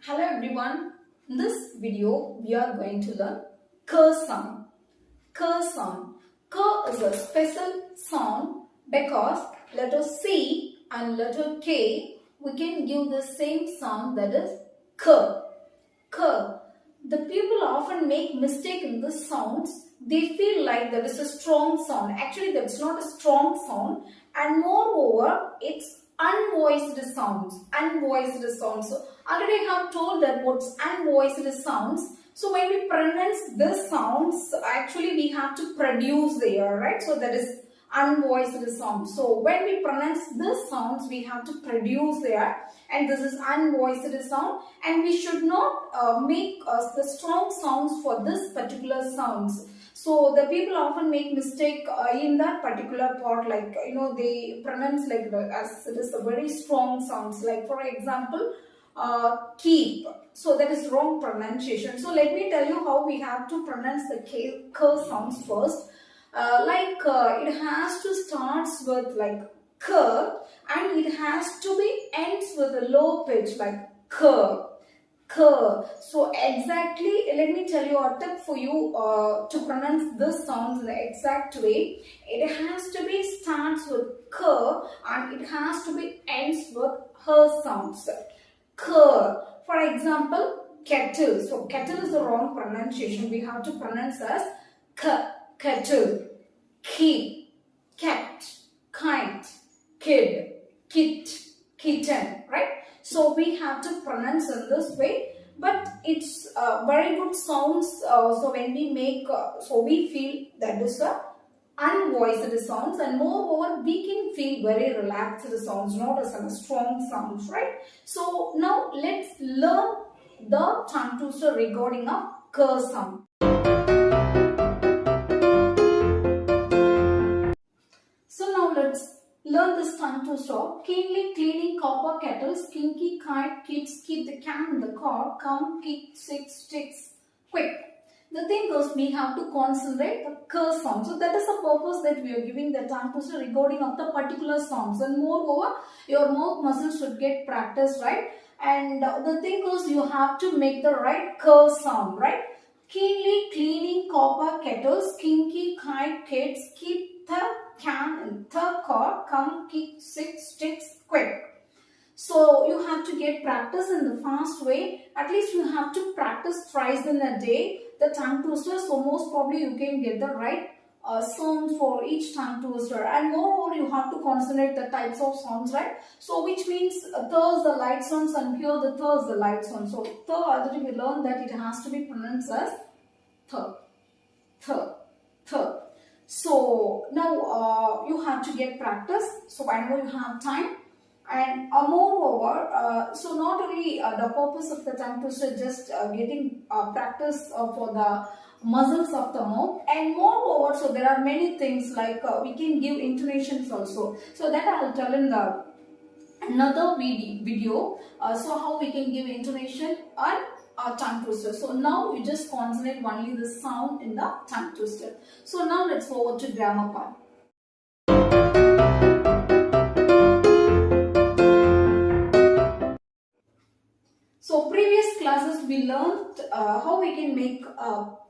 Hello everyone, in this video we are going to learn K sound. K sound. K is a special sound because letter C and letter K we can give the same sound, that is K. K. The people often make mistake in the sounds. They feel like that is a strong sound. Actually that's not a strong sound, and moreover it's unvoiced sounds. Unvoiced sounds. So already I have told that what's unvoiced sounds. So when we pronounce this sounds, actually we have to produce the air, right? So that is unvoiced sound. So when we pronounce this sounds, we have to produce the air, and this is unvoiced sound. And we should not make the strong sounds for this particular sounds. So the people often make mistake in that particular part, like they pronounce like as it is a very strong sounds. Like for example, keep. So that is wrong pronunciation. So let me tell you how we have to pronounce the K sounds first. It has to starts with like K, and it has to be ends with a low pitch like K. K. So exactly, let me tell you a tip for you to pronounce this sounds in the exact way. It has to be starts with K and it has to be ends with her sounds. K. For example, kettle. So kettle is the wrong pronunciation. We have to pronounce as K. Kettle. Keep. Cat. Kite. Kid. Kit. Kitten. Right? So we have to pronounce in this way, but it's very good sounds. So when we make, so we feel that is a unvoiced sounds, and moreover we can feel very relaxed sounds, not as a strong sounds, right? So now let's learn the tongue twister regarding a K sound. So now let's learn this tongue twister. Keenly cleaning copper kettles, kinky kite, kids keep the can in the car, come kick six sticks quick. The thing is, we have to concentrate the K sound. So that is the purpose that we are giving the tongue twister recording of the particular sounds. And moreover, your mouth muscles should get practice, right? And the thing is, you have to make the right K sound, right? Keenly cleaning copper kettles, kinky kite, kids keep the can in the car, come kick six sticks quick. So you have to get practice in the fast way. At least you have to practice thrice in a day the tongue twister. So most probably you can get the right sounds for each tongue twister. And moreover, you have to concentrate the types of sounds, right? So which means th is the light sounds and here the th is the light sound. So th already we learned that it has to be pronounced as th, th, th. So now you have to get practice. So whenever you have time. And moreover, so not only the purpose of the tongue twister, just getting practice for the muscles of the mouth, and moreover, so there are many things like we can give intonations also. So that I will tell in the another video. So how we can give intonation and tongue twister. So now you just concentrate only the sound in the tongue twister. So now let's forward to grammar part. So previous classes we learned how we can make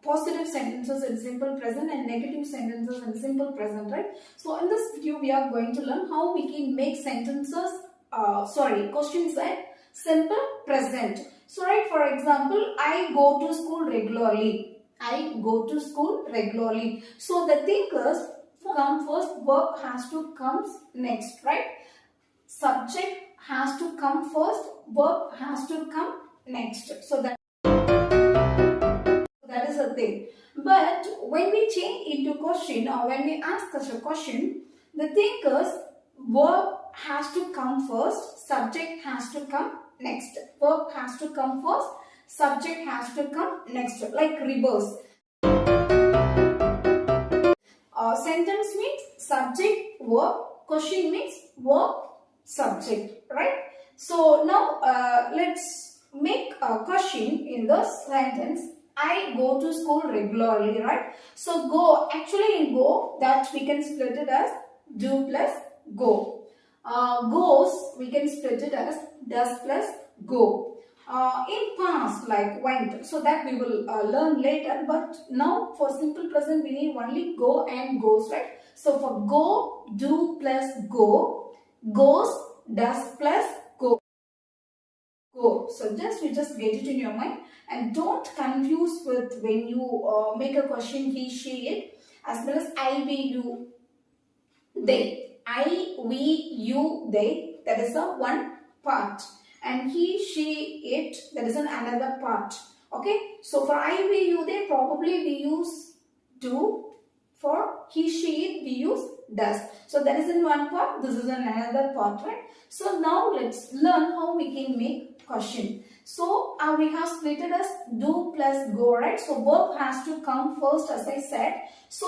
positive sentences in simple present and negative sentences in simple present, right? So in this video we are going to learn how we can make sentences, questions at simple present. So right, for example, I go to school regularly. I go to school regularly. So the thing is, come first, verb has to come next, right? Subject has to come first, verb has to come next. So that is a thing. But when we change into question, or when we ask such a question, the thing is, verb has to come first, subject has to come next. Verb has to come first, subject has to come next. Like reverse. Sentence means subject, verb. Question means verb, subject, right? So now let's make a question in the sentence. I go to school regularly, right? So go, actually in go, that we can split it as do plus go. Goes, we can split it as does plus go. in past like went, so that we will learn later, but now for simple present we need only go and goes, right? So for go, do plus go, goes, does plus go. So you just get it in your mind, and don't confuse with when you make a question he, she, it, as well as I, we, you, they. I, we, you, they, that is the one part, and he, she, it, that is another part. Okay, so for I, we, you, they, probably we use do. For he, she, it, we use does. So that is in one part, this is in another part, right? So now let's learn how we can make question. So we have split it as do plus go, right? So verb has to come first, as I said. So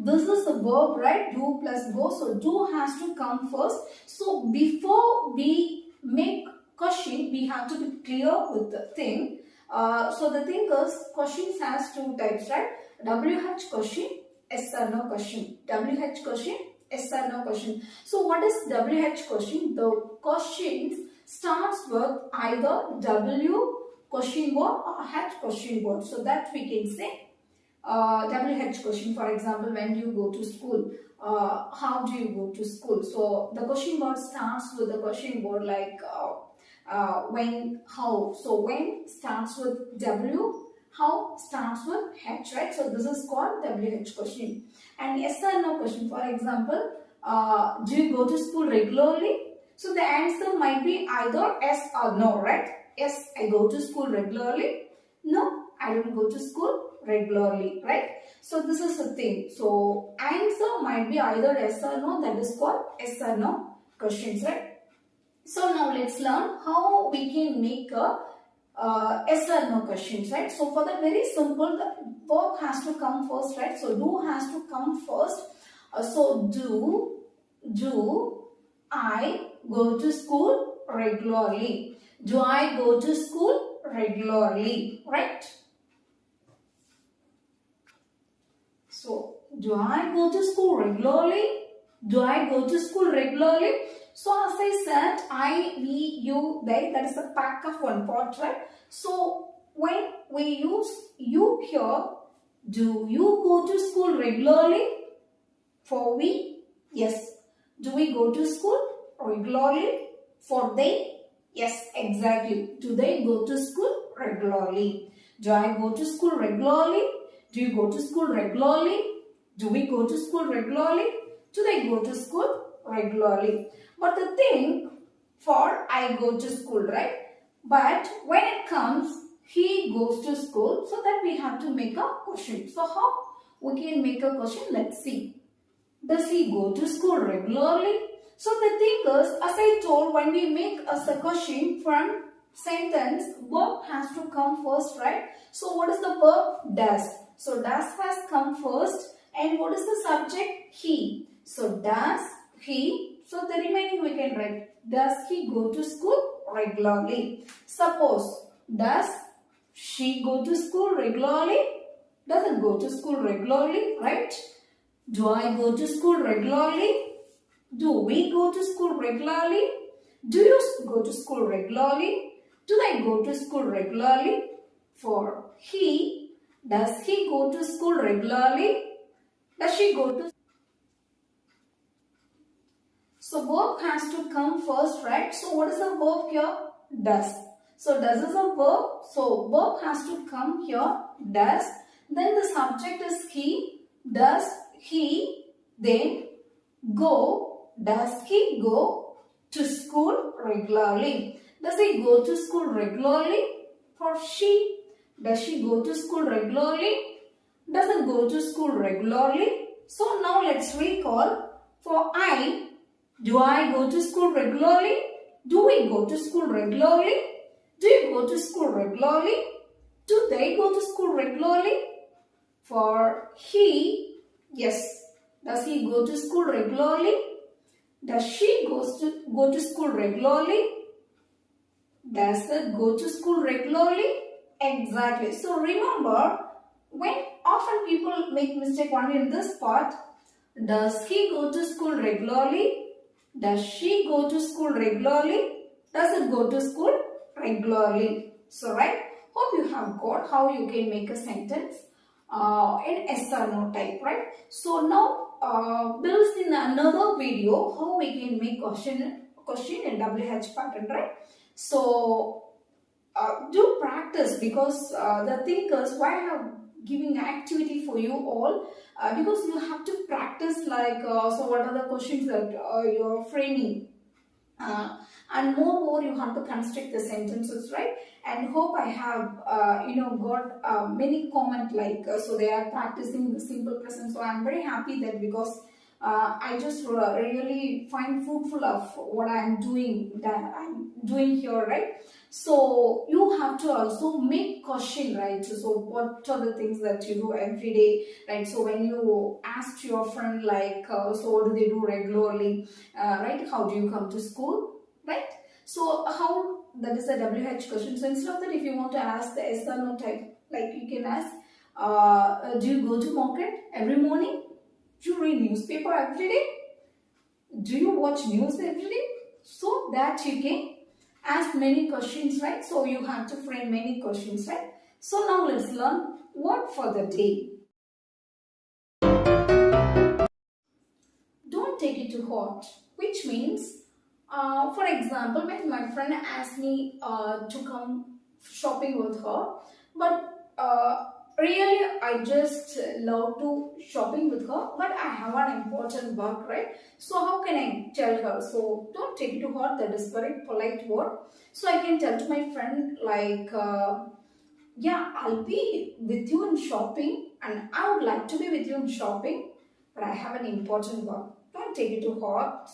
this is the verb, right? Do plus go. So do has to come first. So before we make question, we have to be clear with the thing. So the thing is, questions has two types, right? WH question, yes or no question. WH question, yes or no question. So what is WH question? The questions starts with either W question word or H question word. So that we can say WH question. For example, when you go to school, how do you go to school? So the question word starts with the question word like when, how. So when starts with W, how starts with H, right? So this is called WH question. And yes or no question. For example, do you go to school regularly? So the answer might be either yes or no, right? Yes, I go to school regularly. No, I don't go to school regularly, right? So this is the thing. So answer might be either yes or no. That is called yes or no questions, right? So now let's learn how we can make a yes or no questions, right? So for that, very simple, the verb has to come first, right? So do has to come first. So do I go to school regularly? Do I go to school regularly, right? So do I go to school regularly? Do I go to school regularly? So as I said, I, we, you, they, that is a pack of one part, right? So when we use you here, do you go to school regularly? For we, yes. Do we go to school regularly? For they, yes, exactly. Do they go to school regularly? Do I go to school regularly? Do you go to school regularly? Do we go to school regularly? Do they go to school regularly? But the thing, for I go to school, right? But when it comes, he goes to school, so that we have to make a question. So how we can make a question? Let's see. Does he go to school regularly? So the thing is, as I told, when we make a question from sentence, verb has to come first, right? So what is the verb? Does. So does has come first, and what is the subject? He. So does he. So the remaining we can write. Does he go to school regularly? Suppose, does she go to school regularly? Doesn't go to school regularly, right? Do I go to school regularly? Do we go to school regularly? Do you go to school regularly? Do they go to school regularly? For he, does he go to school regularly? Does she go to? So verb has to come first, right? So what is the verb here? Does. So does is a verb. So verb has to come here. Does. Then the subject is he. Does he then go? Does he go to school regularly? Does he go to school regularly? For she, does she go to school regularly? Doesn't go to school regularly. So now let's recall. For I, do I go to school regularly? Do we go to school regularly? Do you go to school regularly? Do they go to school regularly? For he, yes. Does he go to school regularly? Does she go to school regularly? Does it go to school regularly? Exactly. So remember, when often people make mistake only in this part, does he go to school regularly? Does she go to school regularly? Does it go to school regularly? So right, hope you have got how you can make a sentence in yes or no type, right? So now we'll see in another video how we can make question in WH pattern, right? So do practice, because the thing is why I have giving activity for you all, because you have to practice like so what are the questions that you're framing, uh, and more you have to construct the sentences, right? And hope I have got many comment like so they are practicing the simple present. So I'm very happy that, because I just really find fruitful of what I'm doing here, right? So you have to also make question, right? So what are the things that you do every day, right? So when you ask your friend like so what do they do regularly, right? How do you come to school, right? So how, that is a WH question. So instead of that, if you want to ask the yes or no type, like you can ask do you go to market every morning? Do you read newspaper every day? Do you watch news every day? So that you can ask many questions, right? So you have to frame many questions, right? So now let's learn word for the day. Don't take it to heart, which means, for example, when my friend asked me to come shopping with her, but really I just love to shopping with her, but I have an important work, right? So how can I tell her? So don't take it to heart, that is very polite word. So I can tell to my friend like, yeah, I'll be with you in shopping and I would like to be with you in shopping, but I have an important work. Don't take it to heart,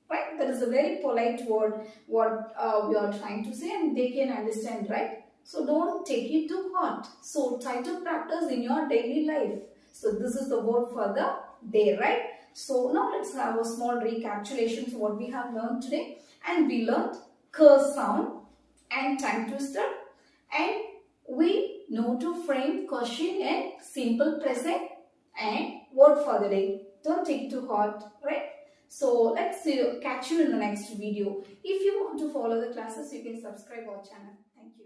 right? That is a very polite word, what we are trying to say, and they can understand, right? So don't take it to heart. So try to practice in your daily life. So this is the word for the day, right? So now let's have a small recapitulation of what we have learned today. And we learned curse sound and tongue twister, and we know to frame question in simple present and word for the day. Don't take it to heart, right? So let's catch you in the next video. If you want to follow the classes, you can subscribe our channel. Thank you.